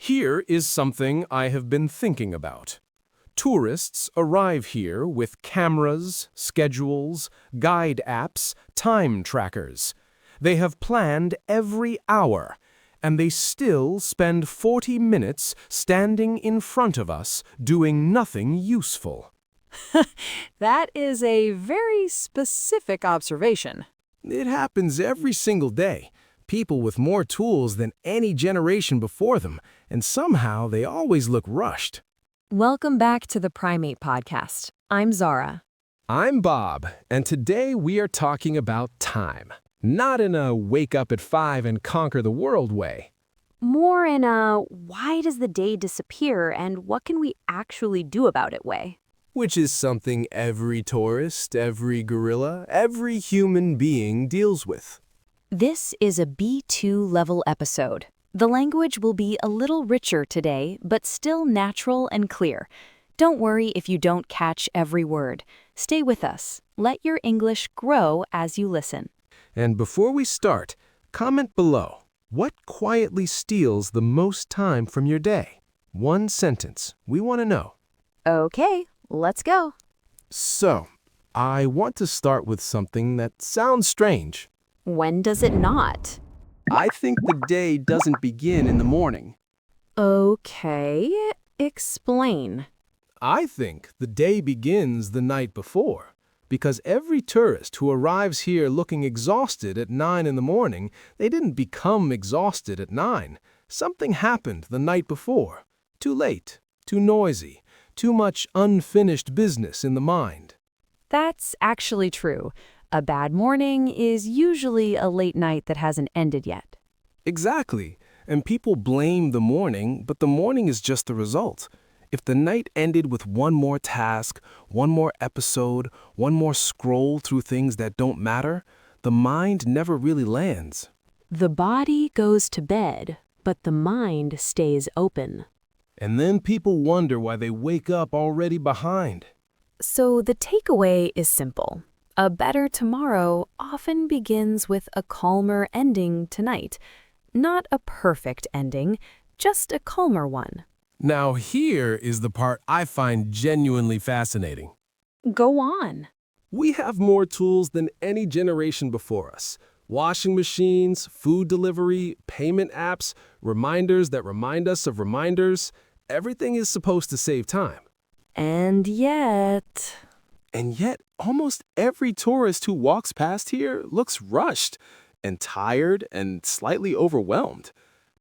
Here is something I have been thinking about. Tourists arrive here with cameras, schedules, guide apps, time trackers. They have planned every hour, and they still spend 40 minutes standing in front of us doing nothing useful. That is a very specific observation. It happens every single day. People with more tools than any generation before them, and somehow they always look rushed. Welcome back to the Primate podcast. I'm Zara. I'm Bob, and today we are talking about time. Not in a wake up at 5 and conquer the world way. More in a why does the day disappear and what can we actually do about it way. Which is something every tourist, every gorilla, every human being deals with. This is a B2 level episode. The language will be a little richer today, but still natural and clear. Don't worry if you don't catch every word. Stay with us. Let your English grow as you listen. And before we start, comment below. What quietly steals the most time from your day? One sentence. We want to know. Okay, let's go. So, I want to start with something that sounds strange. When does it not? I think the day doesn't begin in the morning. Okay, explain. I think the day begins the night before, because every tourist who arrives here looking exhausted at 9 in the morning, they didn't become exhausted at 9. Something happened the night before. Too late, too noisy, too much unfinished business in the mind. That's actually true. A bad morning is usually a late night that hasn't ended yet. Exactly. And people blame the morning, but the morning is just the result. If the night ended with one more task, one more episode, one more scroll through things that don't matter, the mind never really lands. The body goes to bed, but the mind stays open. And then people wonder why they wake up already behind. So the takeaway is simple. A better tomorrow often begins with a calmer ending tonight. Not a perfect ending, just a calmer one. Now here is the part I find genuinely fascinating. Go on. We have more tools than any generation before us. Washing machines, food delivery, payment apps, reminders that remind us of reminders. Everything is supposed to save time. And yet, almost every tourist who walks past here looks rushed and tired and slightly overwhelmed.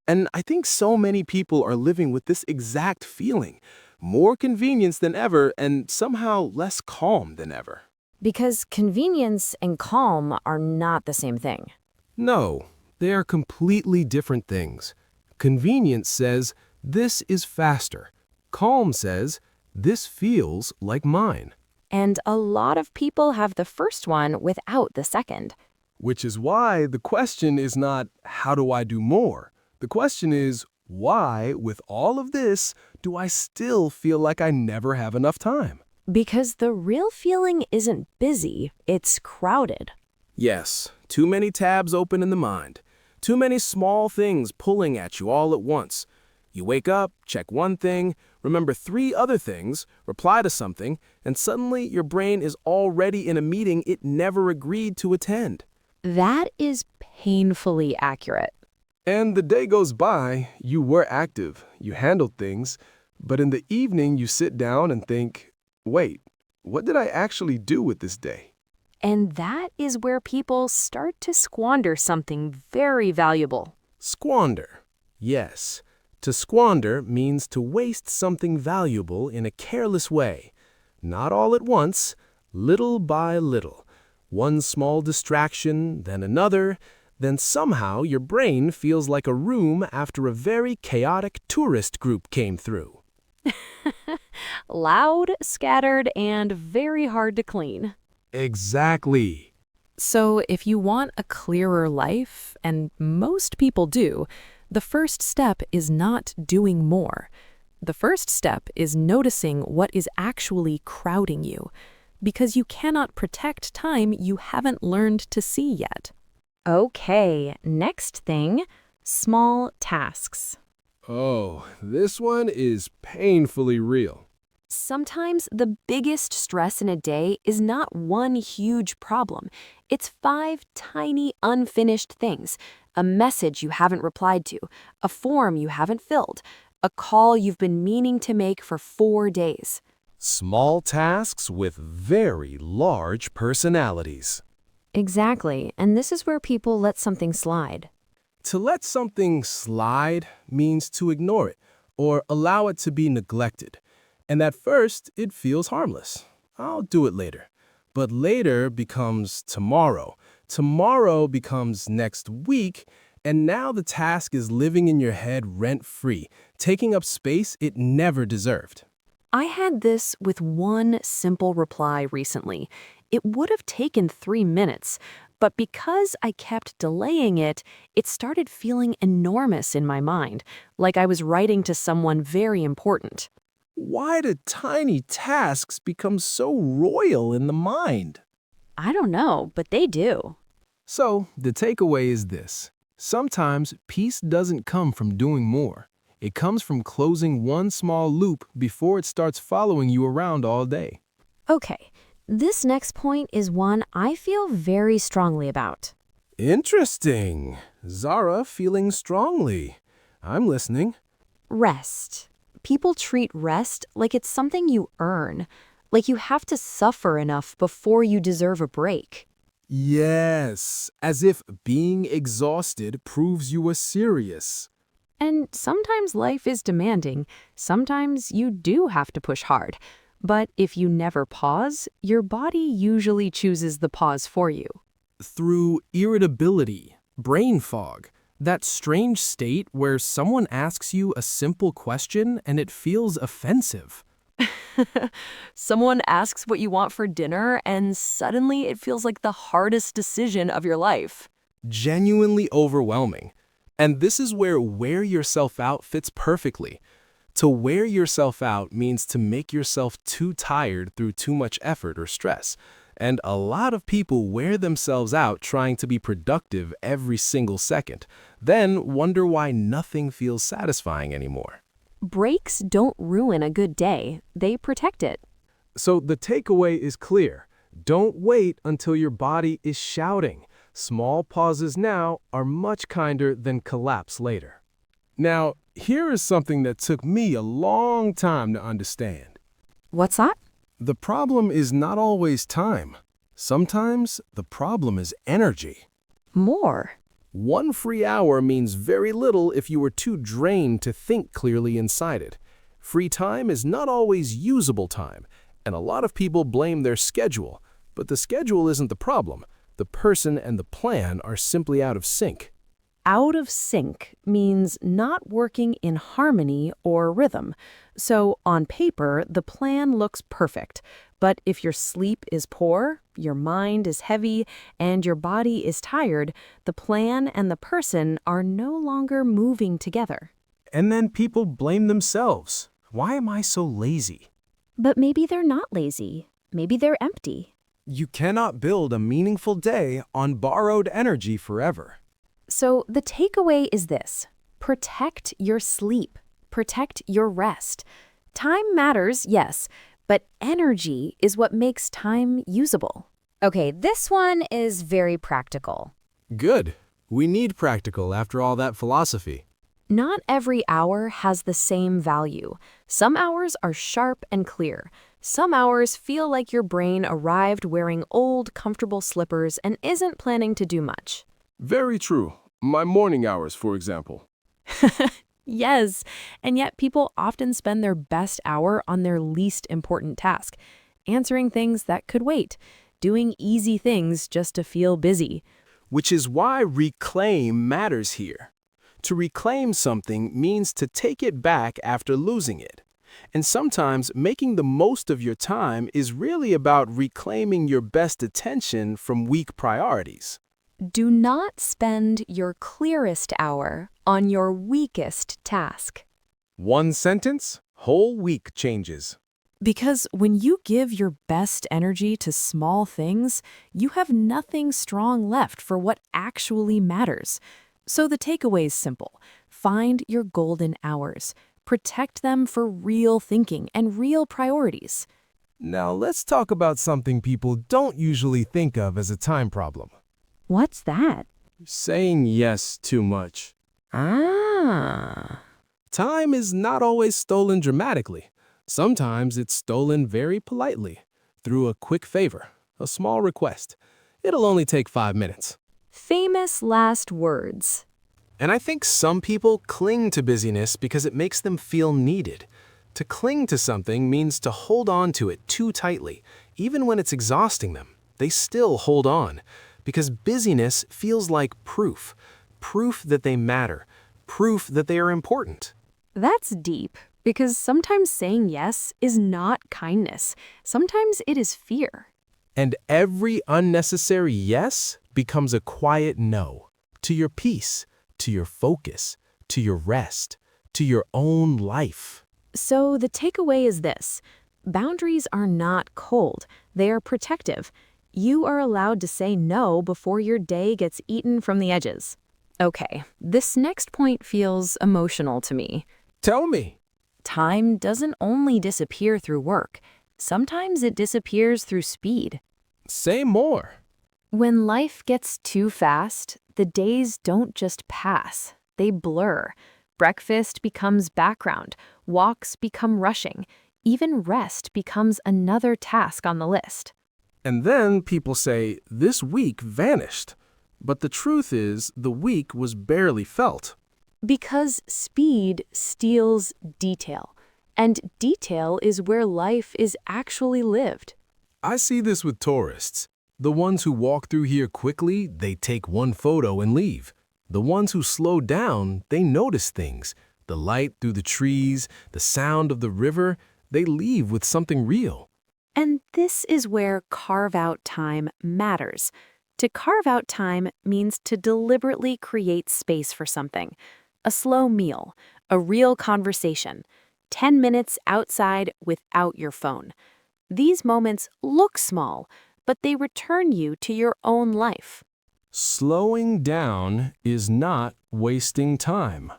And I think so many people are living with this exact feeling. More convenience than ever and somehow less calm than ever. Because convenience and calm are not the same thing. No, they are completely different things. Convenience says, this is faster. Calm says, this feels like mine. And a lot of people have the first one without the second. Which is why the question is not, how do I do more? The question is, why, with all of this, do I still feel like I never have enough time? Because the real feeling isn't busy, it's crowded. Yes, too many tabs open in the mind. Too many small things pulling at you all at once. You wake up, check one thing, remember 3 other things, reply to something, and suddenly your brain is already in a meeting it never agreed to attend. That is painfully accurate. And the day goes by, you were active, you handled things, but in the evening you sit down and think, wait, what did I actually do with this day? And that is where people start to squander something very valuable. Squander. Yes. To squander means to waste something valuable in a careless way. Not all at once, little by little. One small distraction, then another, then somehow your brain feels like a room after a very chaotic tourist group came through. Loud, scattered, and very hard to clean. Exactly. So if you want a clearer life, and most people do, the first step is not doing more. The first step is noticing what is actually crowding you, because you cannot protect time you haven't learned to see yet. Okay, next thing, small tasks. Oh, this one is painfully real. Sometimes the biggest stress in a day is not one huge problem. It's 5 tiny unfinished things. A message you haven't replied to, a form you haven't filled, a call you've been meaning to make for 4 days. Small tasks with very large personalities. Exactly, and this is where people let something slide. To let something slide means to ignore it or allow it to be neglected. And at first, it feels harmless. I'll do it later. But later becomes tomorrow. Tomorrow becomes next week. And now the task is living in your head rent-free, taking up space it never deserved. I had this with one simple reply recently. It would have taken 3 minutes, but because I kept delaying it, it started feeling enormous in my mind, like I was writing to someone very important. Why do tiny tasks become so royal in the mind? I don't know, but they do. So, the takeaway is this. Sometimes peace doesn't come from doing more. It comes from closing one small loop before it starts following you around all day. Okay, this next point is one I feel very strongly about. Interesting. Zara feeling strongly. I'm listening. Rest. People treat rest like it's something you earn, like you have to suffer enough before you deserve a break. Yes, as if being exhausted proves you are serious. And sometimes life is demanding. Sometimes you do have to push hard. But if you never pause, your body usually chooses the pause for you. Through irritability, brain fog, that strange state where someone asks you a simple question and it feels offensive. Someone asks what you want for dinner, and suddenly it feels like the hardest decision of your life. Genuinely overwhelming. And this is where wear yourself out fits perfectly. To wear yourself out means to make yourself too tired through too much effort or stress. And a lot of people wear themselves out trying to be productive every single second, then wonder why nothing feels satisfying anymore. Breaks don't ruin a good day, they protect it. So the takeaway is clear. Don't wait until your body is shouting. Small pauses now are much kinder than collapse later. Now, here is something that took me a long time to understand. What's that? The problem is not always time. Sometimes the problem is energy. More. 1 free hour means very little if you are too drained to think clearly inside it. Free time is not always usable time, and a lot of people blame their schedule. But the schedule isn't the problem. The person and the plan are simply out of sync. Out of sync means not working in harmony or rhythm. So on paper, the plan looks perfect. But if your sleep is poor, your mind is heavy, and your body is tired, the plan and the person are no longer moving together. And then people blame themselves. Why am I so lazy? But maybe they're not lazy. Maybe they're empty. You cannot build a meaningful day on borrowed energy forever. So the takeaway is this: protect your sleep, protect your rest. Time matters, yes, but energy is what makes time usable. Okay, this one is very practical. Good. We need practical after all that philosophy. Not every hour has the same value. Some hours are sharp and clear. Some hours feel like your brain arrived wearing old, comfortable slippers and isn't planning to do much. Very true. My morning hours, for example. Yes, and yet people often spend their best hour on their least important task, answering things that could wait, doing easy things just to feel busy. Which is why reclaim matters here. To reclaim something means to take it back after losing it. And sometimes making the most of your time is really about reclaiming your best attention from weak priorities. Do not spend your clearest hour on your weakest task. One sentence, whole week changes. Because when you give your best energy to small things, you have nothing strong left for what actually matters. So the takeaway is simple. Find your golden hours. Protect them for real thinking and real priorities. Now let's talk about something people don't usually think of as a time problem. What's that? Saying yes too much. Ah. Time is not always stolen dramatically. Sometimes it's stolen very politely, through a quick favor, a small request. It'll only take 5 minutes. Famous last words. And I think some people cling to busyness because it makes them feel needed. To cling to something means to hold on to it too tightly. Even when it's exhausting them, they still hold on. Because busyness feels like proof. Proof that they matter. Proof that they are important. That's deep, because sometimes saying yes is not kindness. Sometimes it is fear. And every unnecessary yes becomes a quiet no. To your peace, to your focus, to your rest, to your own life. So the takeaway is this. Boundaries are not cold. They are protective. You are allowed to say no before your day gets eaten from the edges. Okay, this next point feels emotional to me. Tell me. Time doesn't only disappear through work. Sometimes it disappears through speed. Say more. When life gets too fast, the days don't just pass. They blur. Breakfast becomes background. Walks become rushing. Even rest becomes another task on the list. And then people say, this week vanished. But the truth is, the week was barely felt. Because speed steals detail. And detail is where life is actually lived. I see this with tourists. The ones who walk through here quickly, they take one photo and leave. The ones who slow down, they notice things. The light through the trees, the sound of the river, they leave with something real. And this is where carve out time matters. To carve out time means to deliberately create space for something. A slow meal, a real conversation, 10 minutes outside without your phone. These moments look small, but they return you to your own life. Slowing down is not wasting time.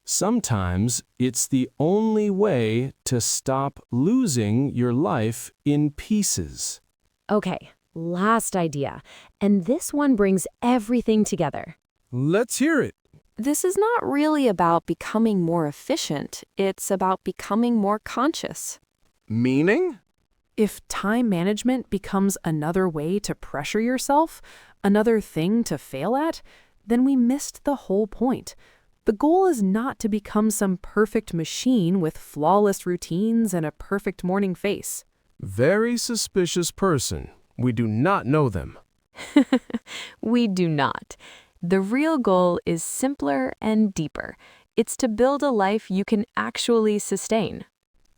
Sometimes it's the only way to stop losing your life in pieces. Okay, last idea. And this one brings everything together. Let's hear it. This is not really about becoming more efficient. It's about becoming more conscious. Meaning? If time management becomes another way to pressure yourself, another thing to fail at, then we missed the whole point. The goal is not to become some perfect machine with flawless routines and a perfect morning face. Very suspicious person. We do not know them. We do not. The real goal is simpler and deeper. It's to build a life you can actually sustain.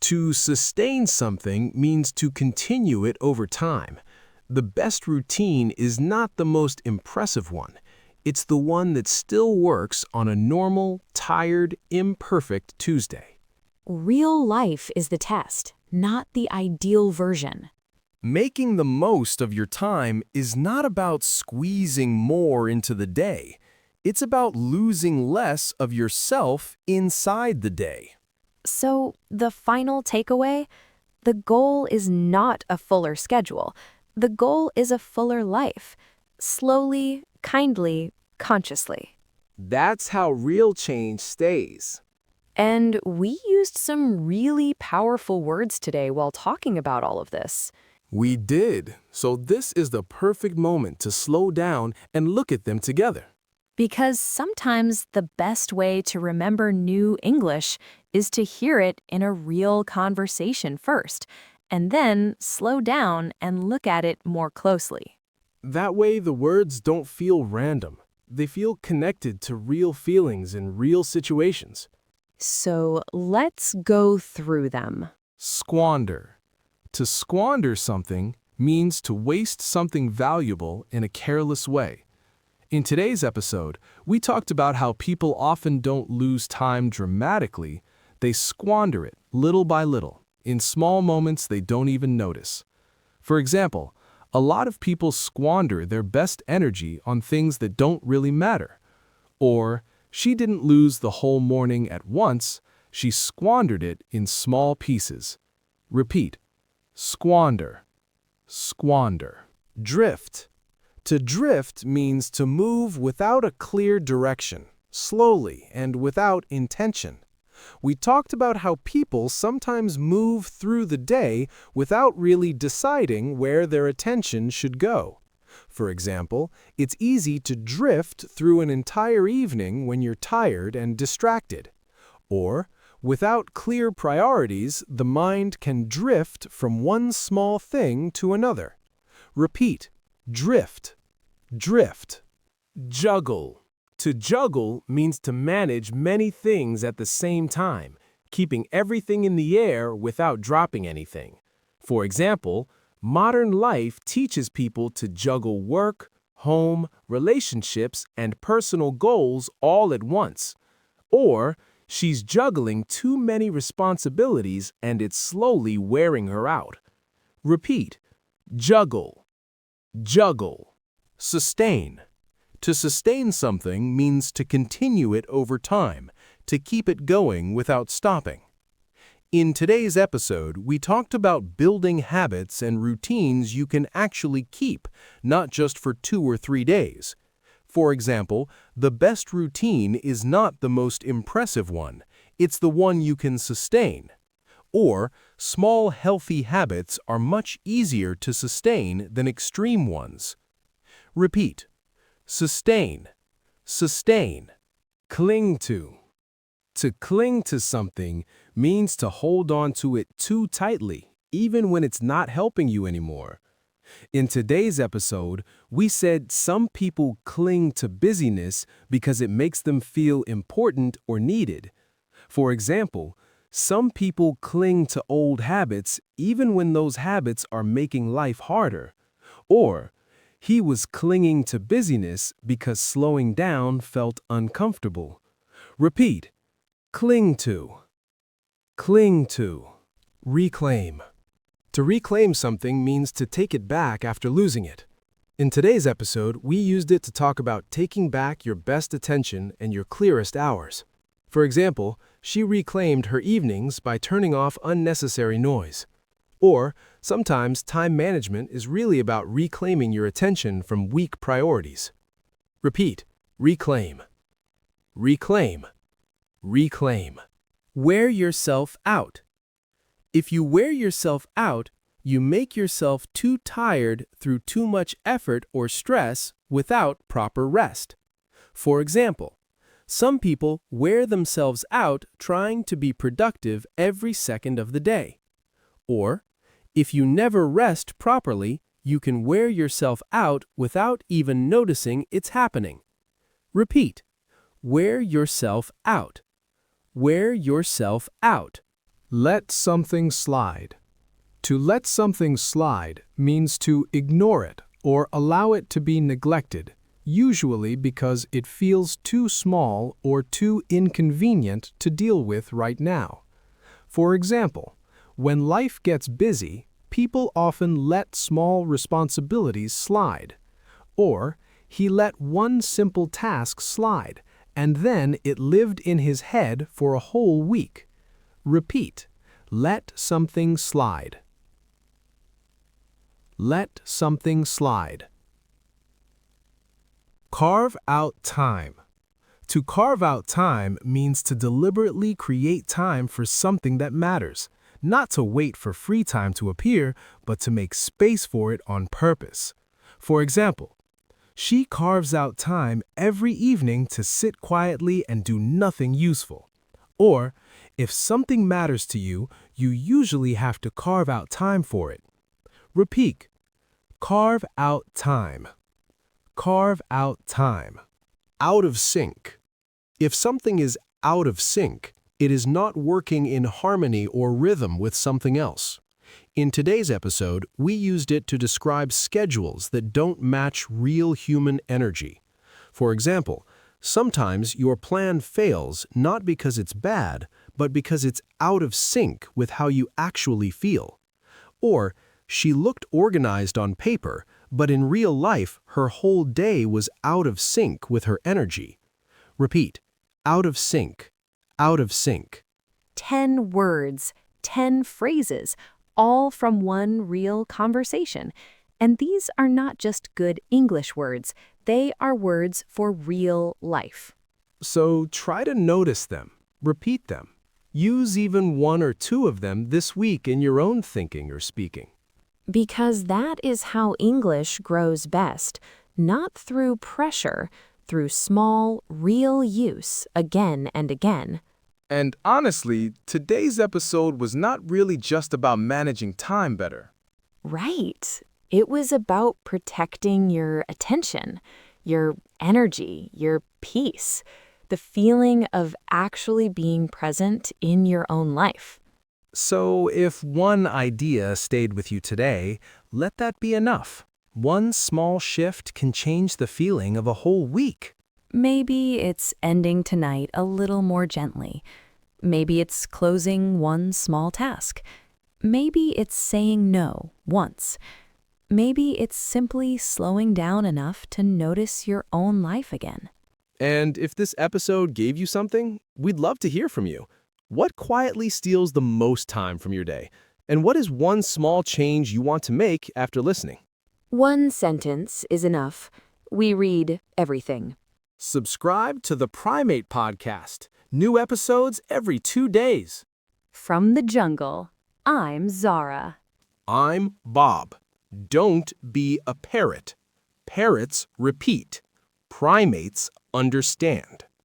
To sustain something means to continue it over time. The best routine is not the most impressive one. It's the one that still works on a normal, tired, imperfect Tuesday. Real life is the test, not the ideal version. Making the most of your time is not about squeezing more into the day. It's about losing less of yourself inside the day. So, the final takeaway? The goal is not a fuller schedule. The goal is a fuller life. Slowly, kindly, consciously. That's how real change stays. And we used some really powerful words today while talking about all of this. We did. So this is the perfect moment to slow down and look at them together. Because sometimes the best way to remember new English is to hear it in a real conversation first, and then slow down and look at it more closely. That way the words don't feel random. They feel connected to real feelings in real situations. So let's go through them. Squander. To squander something means to waste something valuable in a careless way. In today's episode, we talked about how people often don't lose time dramatically. They squander it little by little, in small moments they don't even notice. For example, a lot of people squander their best energy on things that don't really matter. Or, she didn't lose the whole morning at once, she squandered it in small pieces. Repeat. Squander. Squander. Drift. To drift means to move without a clear direction, slowly and without intention. We talked about how people sometimes move through the day without really deciding where their attention should go. For example, it's easy to drift through an entire evening when you're tired and distracted. Or, without clear priorities, the mind can drift from one small thing to another. Repeat. Drift. Drift. Juggle. To juggle means to manage many things at the same time, keeping everything in the air without dropping anything. For example, modern life teaches people to juggle work, home, relationships, and personal goals all at once. Or, she's juggling too many responsibilities and it's slowly wearing her out. Repeat. Juggle. Juggle. Sustain. To sustain something means to continue it over time, to keep it going without stopping. In today's episode, we talked about building habits and routines you can actually keep, not just for 2 or 3 days. For example, the best routine is not the most impressive one, it's the one you can sustain. Or, small healthy habits are much easier to sustain than extreme ones. Repeat. Sustain. Sustain. Cling to. To cling to something means to hold on to it too tightly, even when it's not helping you anymore. In today's episode, we said some people cling to busyness because it makes them feel important or needed. For example, some people cling to old habits even when those habits are making life harder. Or, he was clinging to busyness because slowing down felt uncomfortable. Repeat. Cling to. Cling to. Reclaim. To reclaim something means to take it back after losing it. In today's episode, we used it to talk about taking back your best attention and your clearest hours. For example, she reclaimed her evenings by turning off unnecessary noise. Or, sometimes time management is really about reclaiming your attention from weak priorities. Repeat. Reclaim. Reclaim. Reclaim. Wear yourself out. If you wear yourself out, you make yourself too tired through too much effort or stress without proper rest. For example, some people wear themselves out trying to be productive every second of the day. Or, if you never rest properly, you can wear yourself out without even noticing it's happening. Repeat. Wear yourself out. Wear yourself out. Let something slide. To let something slide means to ignore it or allow it to be neglected, usually because it feels too small or too inconvenient to deal with right now. For example, when life gets busy, people often let small responsibilities slide. Or, he let one simple task slide, and then it lived in his head for a whole week. Repeat. Let something slide. Let something slide. Carve out time. To carve out time means to deliberately create time for something that matters, not to wait for free time to appear, but to make space for it on purpose. For example, she carves out time every evening to sit quietly and do nothing useful. Or, if something matters to you, you usually have to carve out time for it. Repeat. Carve out time. Carve out time. Out of sync. If something is out of sync, it is not working in harmony or rhythm with something else. In today's episode, we used it to describe schedules that don't match real human energy. For example, sometimes your plan fails not because it's bad, but because it's out of sync with how you actually feel. Or, she looked organized on paper, but in real life, her whole day was out of sync with her energy. Repeat. Out of sync. Out of sync. 10 words, 10 phrases, all from one real conversation. And these are not just good English words, they are words for real life. So try to notice them. Repeat them. Use even one or two of them this week in your own thinking or speaking. Because that is how English grows best, not through pressure, through small, real use again and again. And honestly, today's episode was not really just about managing time better. Right. It was about protecting your attention, your energy, your peace, the feeling of actually being present in your own life. So if one idea stayed with you today, let that be enough. One small shift can change the feeling of a whole week. Maybe it's ending tonight a little more gently. Maybe it's closing one small task. Maybe it's saying no once. Maybe it's simply slowing down enough to notice your own life again. And if this episode gave you something, we'd love to hear from you. What quietly steals the most time from your day? And what is one small change you want to make after listening? One sentence is enough. We read everything. Subscribe to the Primate podcast. New episodes every 2 days. From the jungle, I'm Zara. I'm Bob. Don't be a parrot. Parrots repeat. Primates understand.